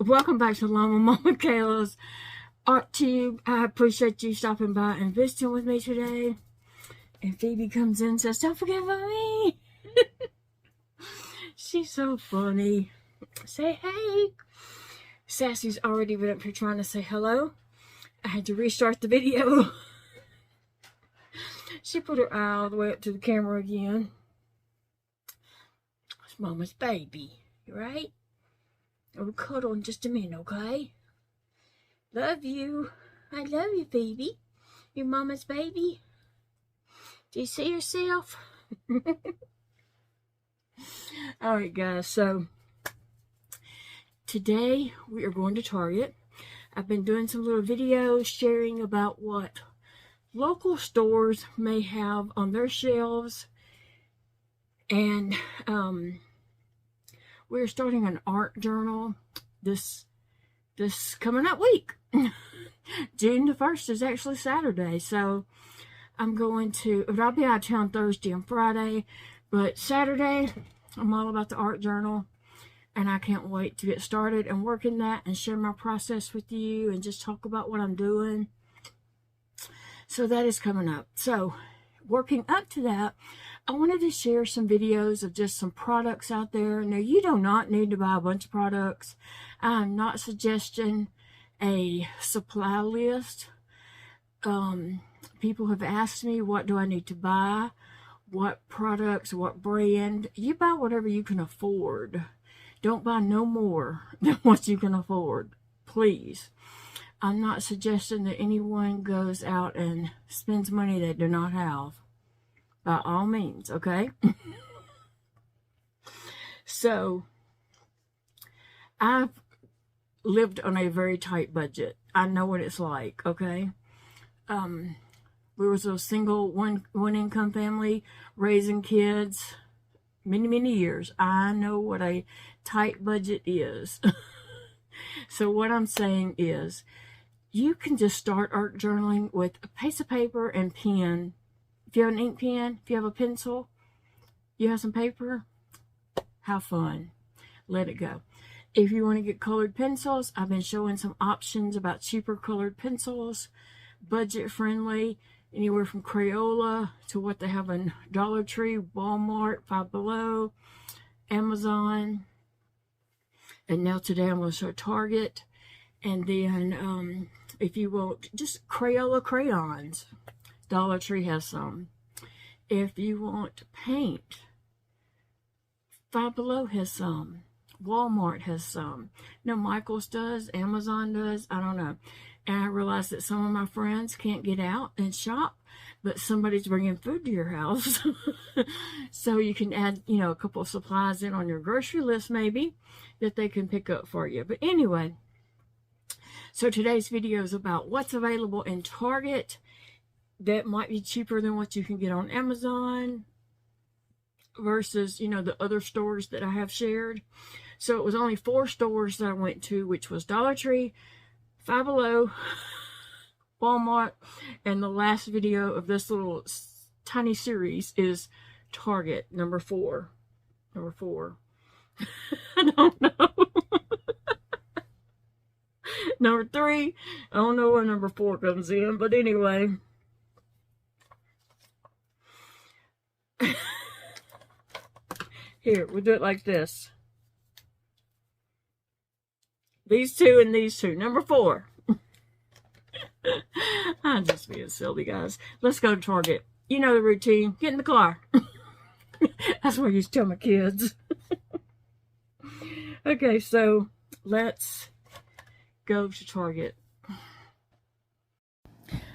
Welcome back to llamamamakayla's Art Tube. I appreciate you stopping by and visiting with me today. And Phoebe comes in and says, "Don't forget about me." She's so funny. Say hey. Sassy's already been up here trying to say hello. I had to restart the video. She put her eye all the way up to the camera again. It's Mama's baby, right? We'll cuddle in just a minute, okay? Love you. I love you, baby. You're Mama's baby. Do you see yourself? Alright, guys. So, today we are going to Target. I've been doing some little videos sharing about what local stores may have on their shelves. And, we're starting an art journal this coming up week. June the 1st is actually Saturday, so I'm going to, but I'll be out of town Thursday and Friday, but Saturday I'm all about the art journal, and I can't wait to get started and work in that and share my process with you and just talk about what I'm doing. So that is coming up. So working up to that, I wanted to share some videos of just some products out there. Now, you do not need to buy a bunch of products. I'm not suggesting a supply list. People have asked me, what do I need to buy? What products, what brand? You buy whatever you can afford. Don't buy no more than what you can afford, please. I'm not suggesting that anyone goes out and spends money they do not have. By all means, okay? So, I've lived on a very tight budget. I know what it's like, okay? We were a single one income family raising kids many years. I know what a tight budget is. So what I'm saying is, you can just start art journaling with a piece of paper and pen. If you have an ink pen, if you have a pencil, you have some paper, have fun. Let it go. If you want to get colored pencils, I've been showing some options about cheaper colored pencils, budget friendly, anywhere from Crayola to what they have in Dollar Tree, Walmart, Five Below, Amazon. And now today I'm going to show Target. And then if you want just Crayola crayons, Dollar Tree has some. If you want paint, Five Below has some. Walmart has some. No, Michael's does. Amazon does. I don't know. And I realize that some of my friends can't get out and shop, but somebody's bringing food to your house. So you can add, a couple of supplies in on your grocery list maybe that they can pick up for you. But anyway, so today's video is about what's available in Target that might be cheaper than what you can get on Amazon versus, the other stores that I have shared. So it was only 4 stores that I went to, which was Dollar Tree, Five Below, Walmart, and the last video of this little tiny series is Target, number 4. Number 4. I don't know. Number 3, I don't know where number 4 comes in, but anyway. Here, we'll do it like this. These 2 and these 2. Number 4. I'm just being silly, guys. Let's go to Target. You know the routine. Get in the car. That's what I used to tell my kids. Okay, so let's go to Target.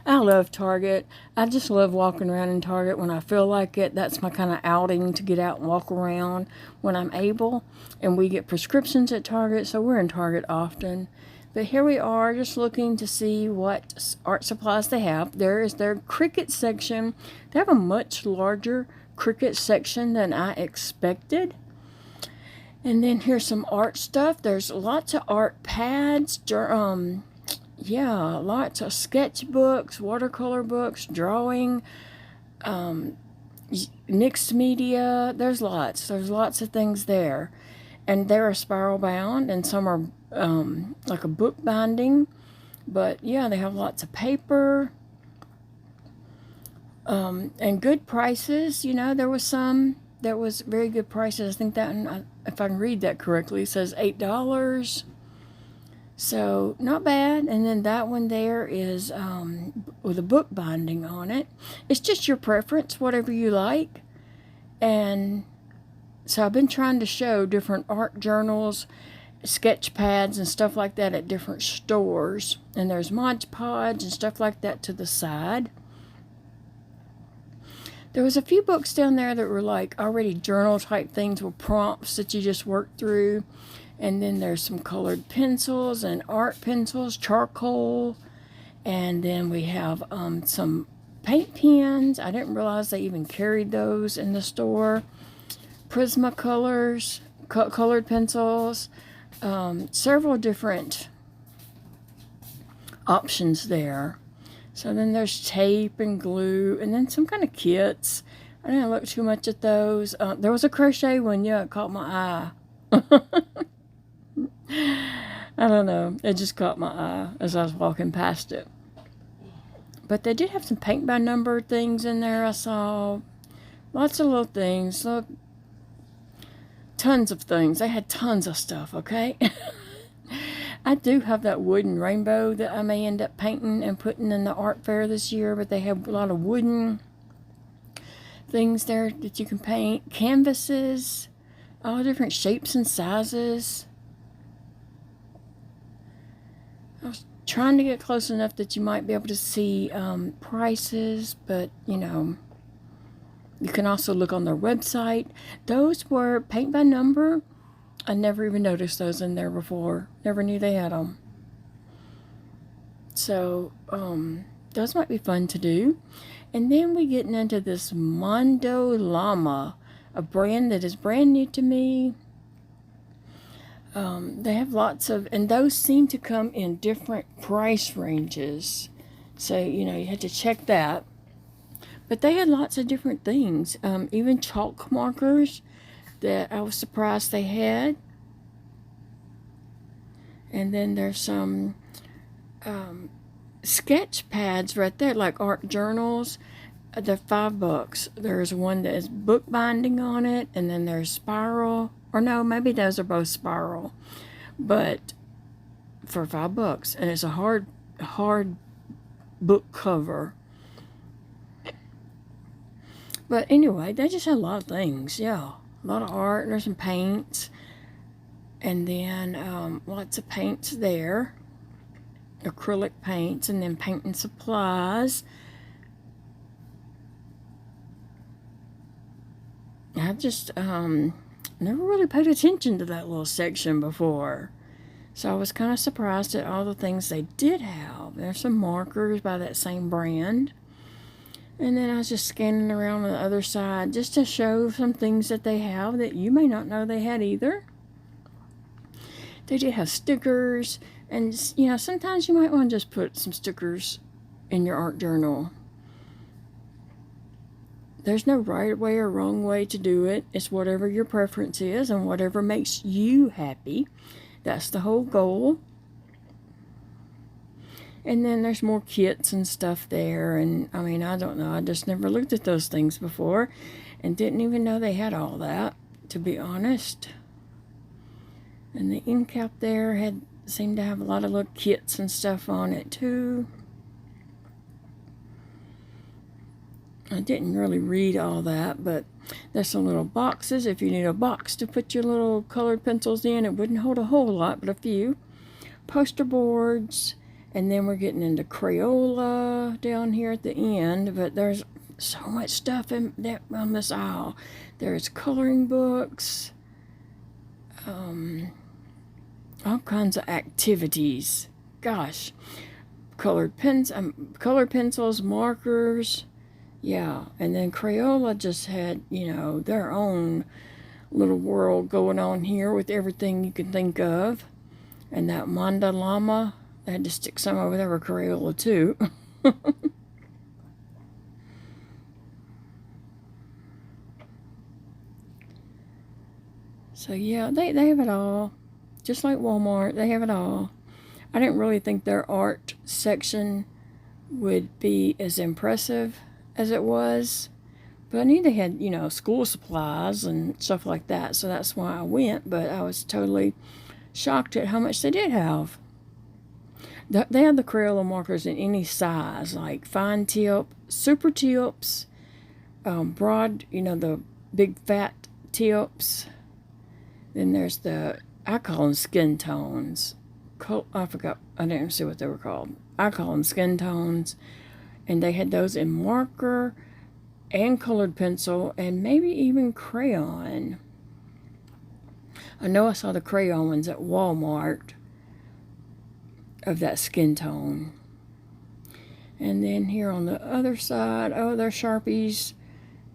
I love Target. I just love walking around in Target when I feel like it. That's my kind of outing, to get out and walk around when I'm able. And we get prescriptions at Target, so we're in Target often. But here we are, just looking to see what art supplies they have. There is their Cricut section. They have a much larger Cricut section than I expected. And then here's some art stuff. There's lots of art pads, lots of sketchbooks, watercolor books, drawing, mixed media. There's lots of things there. and they're spiral bound, and some are like a book binding. But yeah, they have lots of paper, and good prices. You know, there was some that was very good prices. I think that, if I can read that correctly, it says $8. So not bad. And then that one there is with a book binding on it. It's just your preference, whatever you like. And so I've been trying to show different art journals, sketch pads, and stuff like that at different stores. And there's Mod Podge and stuff like that to the side. There was a few books down there that were like already journal type things with prompts that you just work through. And then there's some colored pencils and art pencils, charcoal. And then we have some paint pens. I didn't realize they even carried those in the store. Prismacolors, colored pencils. Several different options there. So then there's tape and glue, and then some kind of kits. I didn't look too much at those. There was a crochet one. Yeah, it caught my eye. I don't know. It just caught my eye as I was walking past it. But they did have some paint by number things in there. I saw lots of little things. Look, tons of things. They had tons of stuff, okay? I do have that wooden rainbow that I may end up painting and putting in the art fair this year, but they have a lot of wooden things there that you can paint. Canvases, all different shapes and sizes. I was trying to get close enough that you might be able to see prices, but you know, you can also look on their website. Those were paint by number. I never even noticed those in there before. Never knew they had them. So, those might be fun to do. And then we're getting into this Monroe Llama, a brand that is brand new to me. They have lots of, and those seem to come in different price ranges. So, you know, you had to check that. But they had lots of different things. Even chalk markers that I was surprised they had. And then there's some sketch pads right there, like art journals. They're $5. There's one that is book binding on it, and then there's spiral. Or no, maybe those are both spiral. But for $5. And it's a hard book cover. But anyway, they just had a lot of things, yeah. A lot of art, and there's some paints. And then lots of paints there. Acrylic paints, and then painting supplies. I just never really paid attention to that little section before. So I was kind of surprised at all the things they did have. There's some markers by that same brand. And then I was just scanning around on the other side just to show some things that they have that you may not know they had either. They did have stickers, and you know, sometimes you might want to just put some stickers in your art journal. There's no right way or wrong way to do it. It's whatever your preference is and whatever makes you happy. That's the whole goal. And then there's more kits and stuff there. And I mean, I don't know. I just never looked at those things before and didn't even know they had all that, to be honest. And the end cap there seemed to have a lot of little kits and stuff on it too. I didn't really read all that, but there's some little boxes. If you need a box to put your little colored pencils in, it wouldn't hold a whole lot, but a few. Poster boards. And then we're getting into Crayola down here at the end, but there's so much stuff on this aisle. There's coloring books, all kinds of activities. Gosh, colored pencils, markers, yeah. And then Crayola just had, you know, their own little world going on here with everything you can think of. And that Monroe Llama, I had to stick some over there with Crayola too. So yeah, they have it all. Just like Walmart, they have it all. I didn't really think their art section would be as impressive as it was. But I knew they had, you know, school supplies and stuff like that. So that's why I went. But I was totally shocked at how much they did have. They had the Crayola markers in any size, like fine tip, super tips, broad, you know, the big fat tips. Then there's I call them skin tones. I forgot, I didn't see what they were called. I call them skin tones. And they had those in marker and colored pencil and maybe even crayon. I know I saw the crayon ones at Walmart of that skin tone. And then here on the other side, oh, there's Sharpies.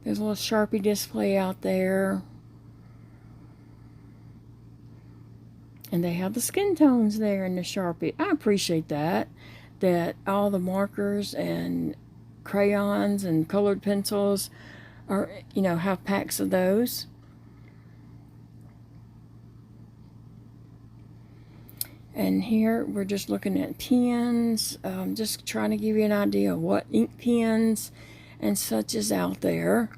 There's a little Sharpie display out there. And they have the skin tones there in the Sharpie. I appreciate that all the markers and crayons and colored pencils are, you know, have packs of those. And here we're just looking at pens, just trying to give you an idea of what ink pens and such is out there.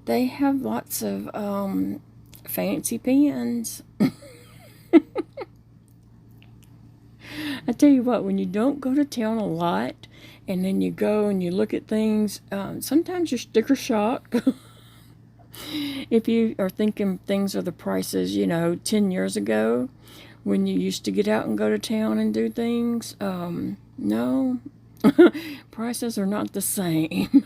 They have lots of fancy pens. I tell you what, when you don't go to town a lot and then you go and you look at things, sometimes you're sticker shock. If you are thinking things are the prices, you know, 10 years ago when you used to get out and go to town and do things, no, prices are not the same.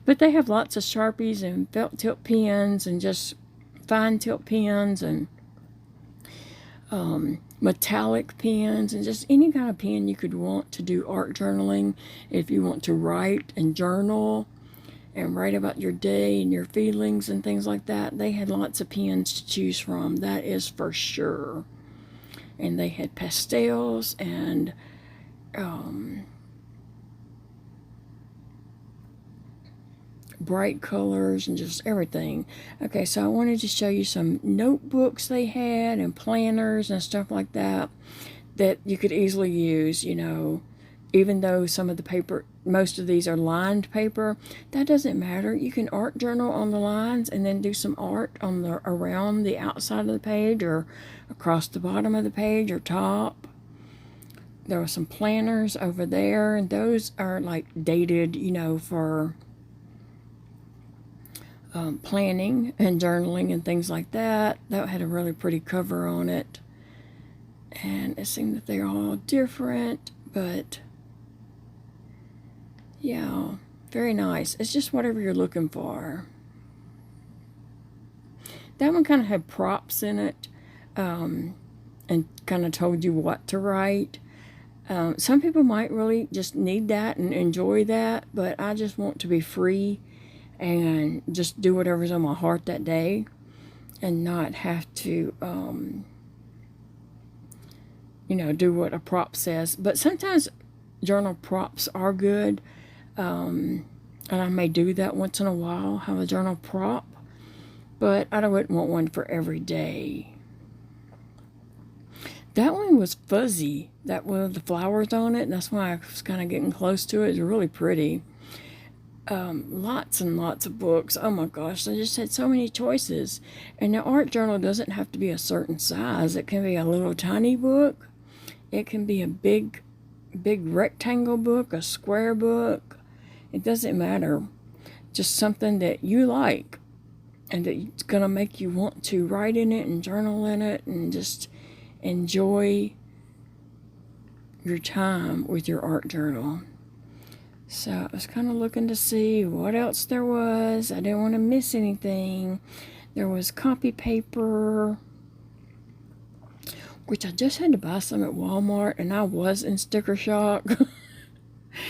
But they have lots of Sharpies and felt tip pens and just fine tip pens and metallic pens and just any kind of pen you could want to do art journaling. If you want to write and journal and write about your day and your feelings and things like that, they had lots of pens to choose from, that is for sure. And they had pastels and bright colors and just everything. Okay, so I wanted to show you some notebooks they had and planners and stuff like that you could easily use, you know. Even though some of the paper, most of these are lined paper, that doesn't matter. You can art journal on the lines and then do some art on the around the outside of the page or across the bottom of the page or top. There are some planners over there, and those are like dated, you know, for planning and journaling and things like that. That had a really pretty cover on it. And it seemed that they're all different, but yeah, very nice. It's just whatever you're looking for. That one kind of had props in it and kind of told you what to write. Some people might really just need that and enjoy that, but I just want to be free and just do whatever's on my heart that day and not have to, you know, do what a prop says. But sometimes journal props are good, and I may do that once in a while, have a journal prop, but I wouldn't want one for every day. That one was fuzzy, that one with the flowers on it, and that's why I was kind of getting close to it. It's really pretty. Lots and lots of books. Oh my gosh, I just had so many choices. And the art journal doesn't have to be a certain size. It can be a little tiny book. It can be a big rectangle book, a square book. It doesn't matter. Just something that you like and that it's going to make you want to write in it and journal in it and just enjoy your time with your art journal. So I was kind of looking to see what else there was. I didn't want to miss anything. There was copy paper, which I just had to buy some at Walmart, and I was in sticker shock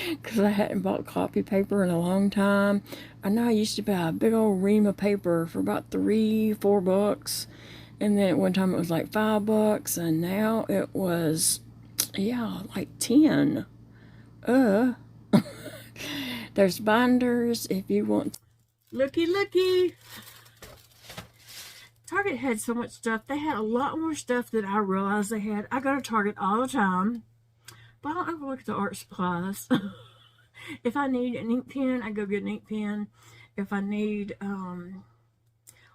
because I hadn't bought copy paper in a long time. I know I used to buy a big old ream of paper for about $3-4, and then at one time it was like $5, and now it was, yeah, like 10. There's binders if you want. Looky. Target had so much stuff. They had a lot more stuff than I realized they had. I go to Target all the time, but I don't ever look at the art supplies. If I need an ink pen, I go get an ink pen. If I need,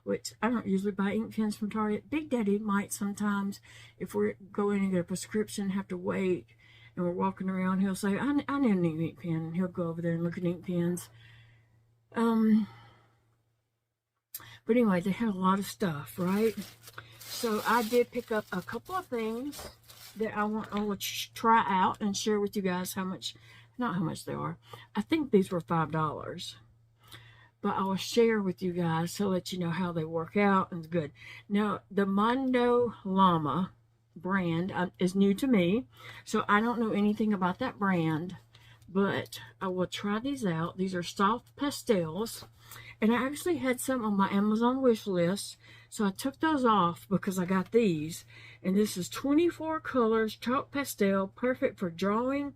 which I don't usually buy ink pens from Target. Big Daddy might sometimes, if we're going and get a prescription, have to wait, and we're walking around, he'll say, I need an ink pen, and he'll go over there and look at ink pens. But anyway, they had a lot of stuff, right? So I did pick up a couple of things that I want to try out and share with you guys not how much they are. I think these were $5. But I will share with you guys to let you know how they work out and it's good. Now, the Monroe Llama brand is new to me, so I don't know anything about that brand, but I will try these out. These are soft pastels, and I actually had some on my Amazon wish list, so I took those off because I got these. And this is 24 colors, chalk pastel, perfect for drawing,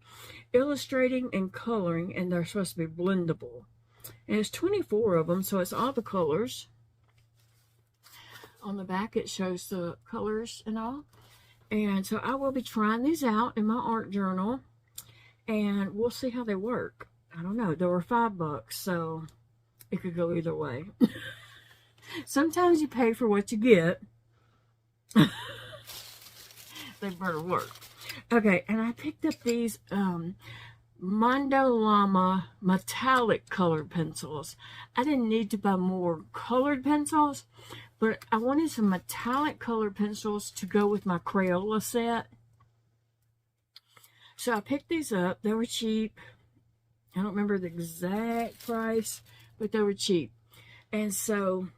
illustrating, and coloring, and they're supposed to be blendable. And it's 24 of them, so it's all the colors. On the back, it shows the colors and all. And so I will be trying these out in my art journal, and we'll see how they work. I don't know. They were $5, so it could go either way. Sometimes you pay for what you get. They better work. Okay, and I picked up these Monroe Llama metallic colored pencils. I didn't need to buy more colored pencils, but I wanted some metallic colored pencils to go with my Crayola set. So I picked these up. They were cheap. I don't remember the exact price, but they were cheap. And so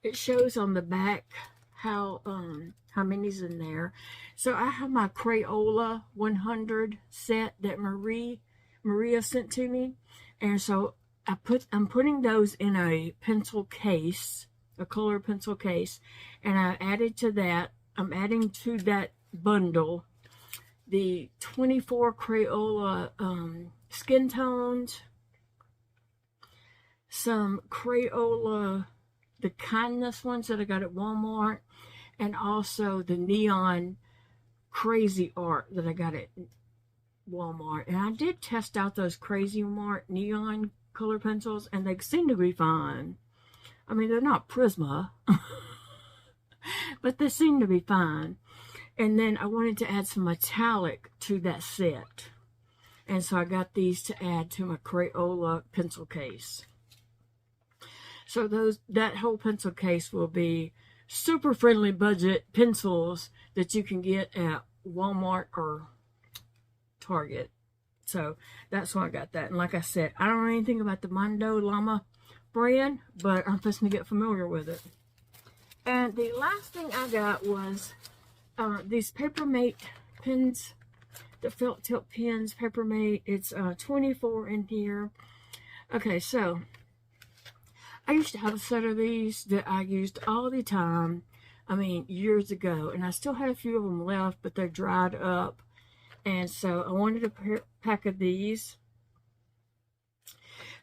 it shows on the back how many's in there. So I have my Crayola 100 set that Maria sent to me, and so I'm putting those in a pencil case, a color pencil case, and I'm adding to that bundle the 24 Crayola skin tones, some Crayola the kindness ones that I got at Walmart, and also the neon crazy art that I got at Walmart. And I did test out those crazy art neon color pencils, and they seem to be fine. I mean, they're not Prisma, but they seem to be fine. And then I wanted to add some metallic to that set, and so I got these to add to my Crayola pencil case. So that whole pencil case will be super friendly budget pencils that you can get at Walmart or Target. So that's why I got that. And like I said, I don't know anything about the Monroe Llama brand, but I'm supposed to get familiar with it. And the last thing I got was these Papermate pens, the felt tip pens, Papermate. It's 24 in here. Okay, so I used to have a set of these that I used all the time, I mean, years ago, and I still had a few of them left, but they're dried up, and so I wanted a pack of these.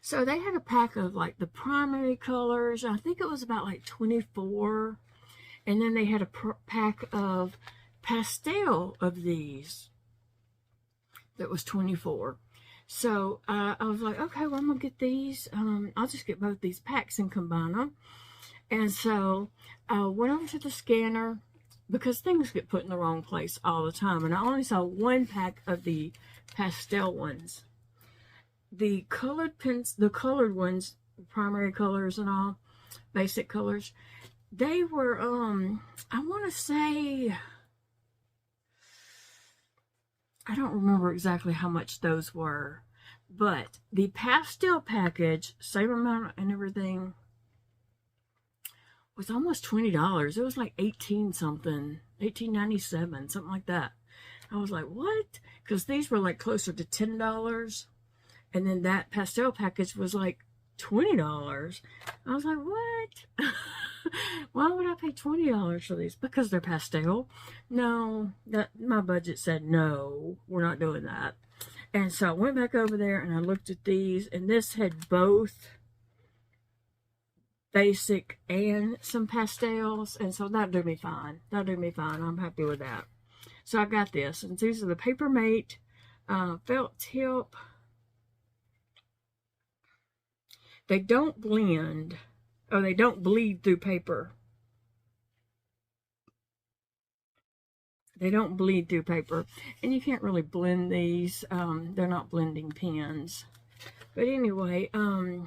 So they had a pack of like the primary colors. I think it was about like 24, and then they had a pack of pastel of these that was 24. So I was like, okay, well, I'm going to get these. I'll just get both these packs and combine them. And so I went over to the scanner because things get put in the wrong place all the time. And I only saw one pack of the pastel ones. The colored pens, the colored ones, primary colors and all, basic colors, they were, I want to say, I don't remember exactly how much those were, but the pastel package, same amount and everything, was almost $20. It was like 18 something, $18.97, something like that. I was like, what? Because these were like closer to $10, and then that pastel package was like $20. I was like, what? Why would I pay $20 for these? Because they're pastel. No, my budget said no, we're not doing that. And so I went back over there and I looked at these, and this had both basic and some pastels, and so that'll do me fine. That'll do me fine. I'm happy with that. So I got this, and these are the Paper Mate felt tip. They don't blend, or they don't bleed through paper. They don't bleed through paper, and you can't really blend these. They're not blending pens. But anyway, I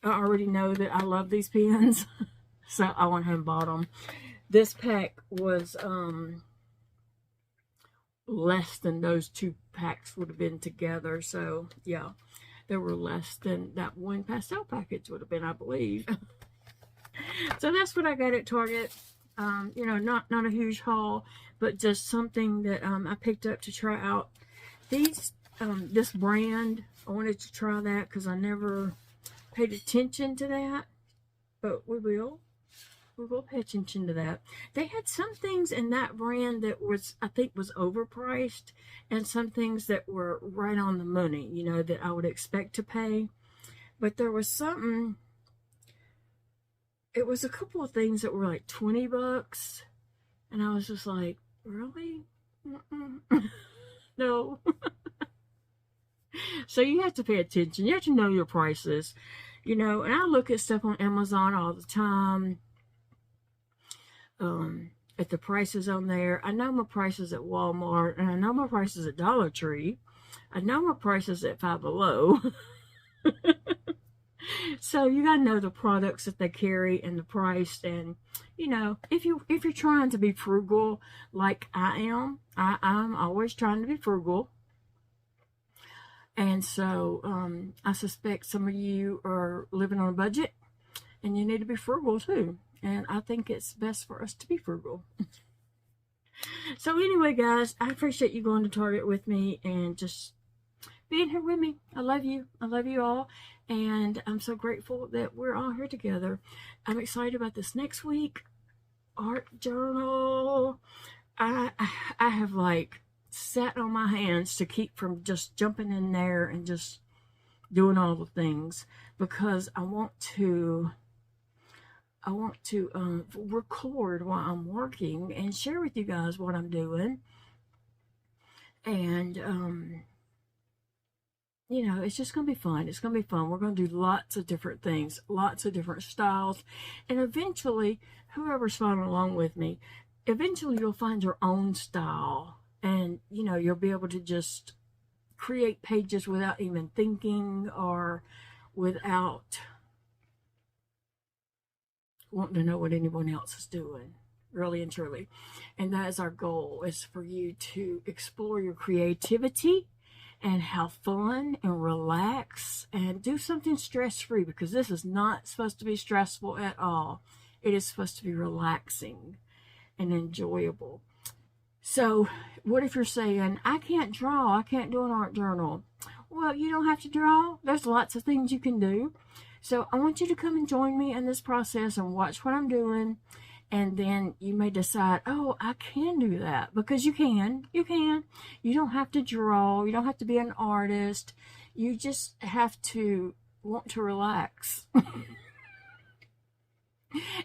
already know that I love these pens, so I went ahead and bought them. This pack was less than those 2 packs would have been together. So yeah, they were less than that one pastel package would have been, I believe. So that's what I got at Target. You know, not a huge haul, but just something that I picked up to try out. These this brand, I wanted to try that because I never paid attention to that, but we will pay attention to that. They had some things in that brand that was, I think, was overpriced, and some things that were right on the money, you know, that I would expect to pay. But there was something, it was a couple of things that were like 20 bucks, and I was just like, really? No. So you have to pay attention. You have to know your prices, you know. And I look at stuff on Amazon all the time, at the prices on there. I know my prices at Walmart, and I know my prices at Dollar Tree. I know my prices at Five Below. So you gotta know the products that they carry and the price. And you know, if you're trying to be frugal like I am, I'm always trying to be frugal. And so I suspect some of you are living on a budget, and you need to be frugal too. And I think it's best for us to be frugal. So anyway, guys, I appreciate you going to Target with me and just being here with me. I love you. I love you all. And I'm so grateful that we're all here together. I'm excited about this next week. Art journal. I have like sat on my hands to keep from just jumping in there and just doing all the things, because I want to record while I'm working and share with you guys what I'm doing. And you know, it's just going to be fun. It's going to be fun. We're going to do lots of different things, lots of different styles. And eventually, whoever's following along with me, eventually you'll find your own style. And, you know, you'll be able to just create pages without even thinking, or without wanting to know what anyone else is doing, really and truly. And that is our goal, is for you to explore your creativity and have fun and relax and do something stress-free, because this is not supposed to be stressful at all. It is supposed to be relaxing and enjoyable. So what if you're saying, I can't draw, I can't do an art journal? Well, you don't have to draw. There's lots of things you can do. So I want you to come and join me in this process and watch what I'm doing. And then you may decide, oh, I can do that, because you can. You don't have to draw. You don't have to be an artist. You just have to want to relax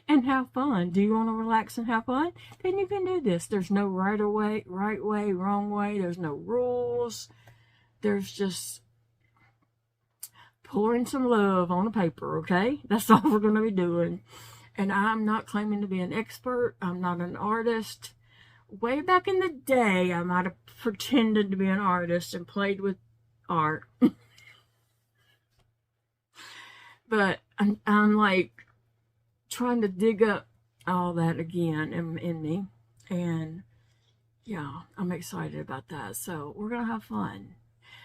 and have fun. Do you want to relax and have fun? Then you can do this. There's no right way, wrong way. There's no rules. There's just pouring some love on the paper, okay? That's all we're going to be doing. And I'm not claiming to be an expert. I'm not an artist. Way back in the day, I might have pretended to be an artist and played with art. But I'm like trying to dig up all that again in me. And yeah, I'm excited about that. So we're going to have fun.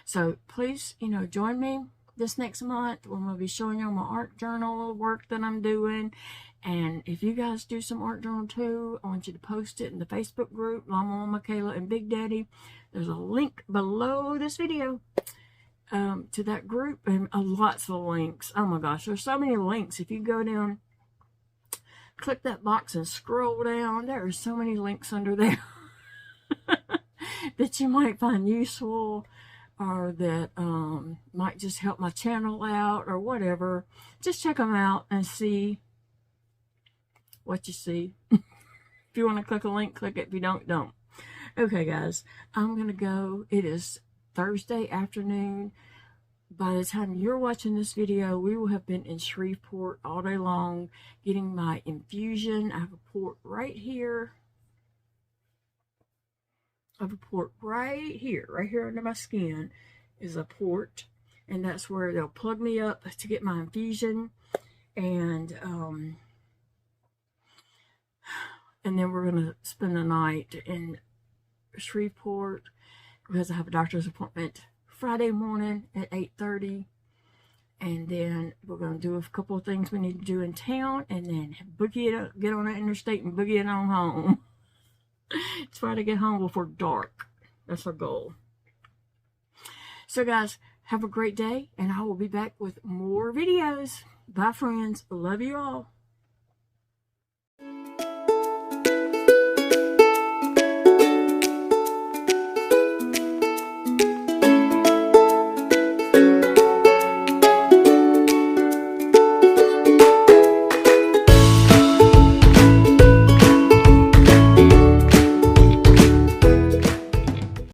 So please, you know, join me this next month. We're going to be showing you my art journal work that I'm doing. And if you guys do some art journal too, I want you to post it in the Facebook group, Llama, and Big Daddy. There's a link below this video to that group, and lots of links. Oh my gosh, there's so many links. If you go down, click that box and scroll down, there are so many links under there that you might find useful. or that might just help my channel out or whatever, just check them out and see what you see. If you want to click a link, click it. If you don't, don't. Okay, guys, I'm going to go. It is Thursday afternoon. By the time you're watching this video, we will have been in Shreveport all day long getting my infusion. I have a port right here. I have a port right here under my skin is a port. And that's where they'll plug me up to get my infusion. And then we're going to spend the night in Shreveport because I have a doctor's appointment Friday morning at 8:30. And then we're going to do a couple of things we need to do in town and then boogie it up, get on the interstate and boogie it on home. Try to get home before dark. That's our goal. So guys, have a great day and I will be back with more videos. Bye friends. Love you all.